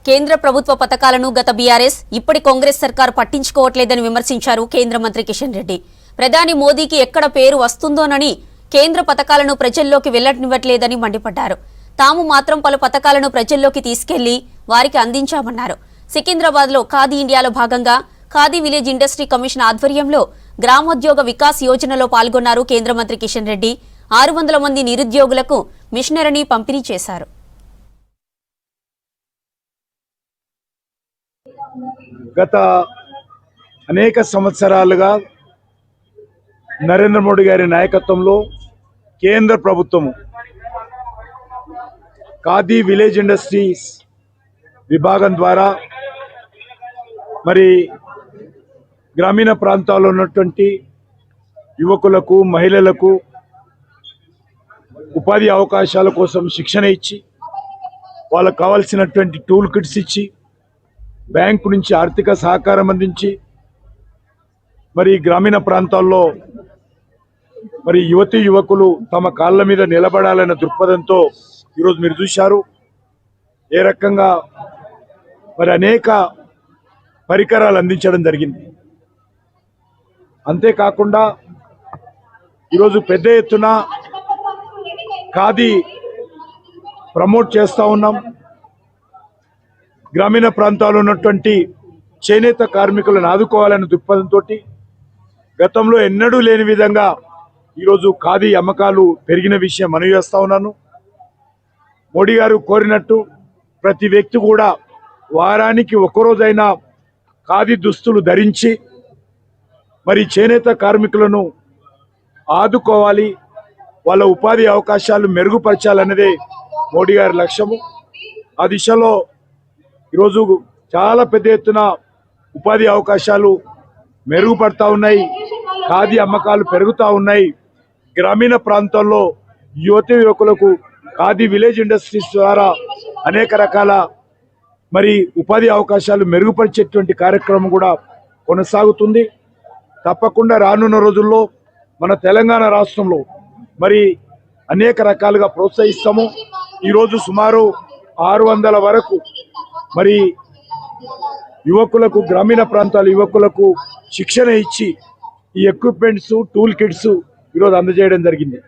కేంద్ర ప్రభుత్వ పథకాలను గత బీఆర్ఎస్ ఇప్పటి కాంగ్రెస్ సర్కారు పట్టించుకోవట్లేదని విమర్శించారు కేంద్ర మంత్రి కిషన్ రెడ్డి. ప్రధాని మోదీకి ఎక్కడ పేరు వస్తుందోనని కేంద్ర పథకాలను ప్రజల్లోకి వెళ్లనివ్వట్లేదని మండిపడ్డారు. తాము మాత్రం పలు పథకాలను ప్రజల్లోకి తీసుకెళ్లి వారికి అందించామన్నారు. సికింద్రాబాద్లో ఖాదీ ఇండియాలో భాగంగా ఖాదీ విలేజ్ ఇండస్ట్రీ కమిషన్ ఆధ్వర్యంలో గ్రామోద్యోగ వికాస్ యోజనలో పాల్గొన్నారు కేంద్ర మంత్రి కిషన్ రెడ్డి. 600 మంది నిరుద్యోగులకు మిషనరీని పంపిణీ చేశారు. గత అనేక సంవత్సరాలుగా నరేంద్ర మోడీ గారి నాయకత్వంలో కేంద్ర ప్రభుత్వము ఖాదీ విలేజ్ ఇండస్ట్రీస్ విభాగం ద్వారా మరి గ్రామీణ ప్రాంతాల్లో ఉన్నటువంటి యువకులకు మహిళలకు ఉపాధి అవకాశాల కోసం శిక్షణ ఇచ్చి వాళ్ళకు కావాల్సినటువంటి టూల్ కిట్స్ ఇచ్చి బ్యాంకు నుంచి ఆర్థిక సహకారం అందించి మరి గ్రామీణ ప్రాంతాల్లో మరి యువతీ యువకులు తమ కాళ్ళ మీద నిలబడాలనే దృక్పథంతో ఈరోజు మీరు చూశారు. ఏ రకంగా మరి అనేక పరికరాలు అందించడం జరిగింది. అంతేకాకుండా ఈరోజు పెద్ద ఎత్తున ఖాదీ ప్రమోట్ చేస్తూ ఉన్నాం. గ్రామీణ ప్రాంతాల్లో ఉన్నటువంటి చేనేత కార్మికులను ఆదుకోవాలనే దృక్పథంతో గతంలో ఎన్నడూ లేని విధంగా ఈరోజు ఖాదీ అమ్మకాలు పెరిగిన విషయం మనవి చేస్తా ఉన్నాను. మోడీ గారు కోరినట్టు ప్రతి వ్యక్తి కూడా వారానికి ఒక్కరోజైనా ఖాదీ దుస్తులు ధరించి మరి చేనేత కార్మికులను ఆదుకోవాలి, వాళ్ళ ఉపాధి అవకాశాలు మెరుగుపరచాలన్నదే మోడీ గారి లక్ష్యము. ఆ దిశలో ఈరోజు చాలా పెద్ద ఎత్తున ఉపాధి అవకాశాలు మెరుగుపడతా ఉన్నాయి. ఖాదీ అమ్మకాలు పెరుగుతూ ఉన్నాయి. గ్రామీణ ప్రాంతాల్లో యువతి యువకులకు ఖాదీ విలేజ్ ఇండస్ట్రీస్ ద్వారా అనేక రకాల మరి ఉపాధి అవకాశాలు మెరుగుపరిచేటువంటి కార్యక్రమం కూడా కొనసాగుతుంది. తప్పకుండా రానున్న రోజుల్లో మన తెలంగాణ రాష్ట్రంలో మరి అనేక రకాలుగా ప్రోత్సహిస్తాము. ఈరోజు సుమారు 600 వరకు మరి యువకులకు గ్రామీణ ప్రాంతాల యువకులకు శిక్షణ ఇచ్చి ఈ ఎక్విప్మెంట్స్ టూల్ కిట్స్ ఈరోజు అందజేయడం జరిగింది.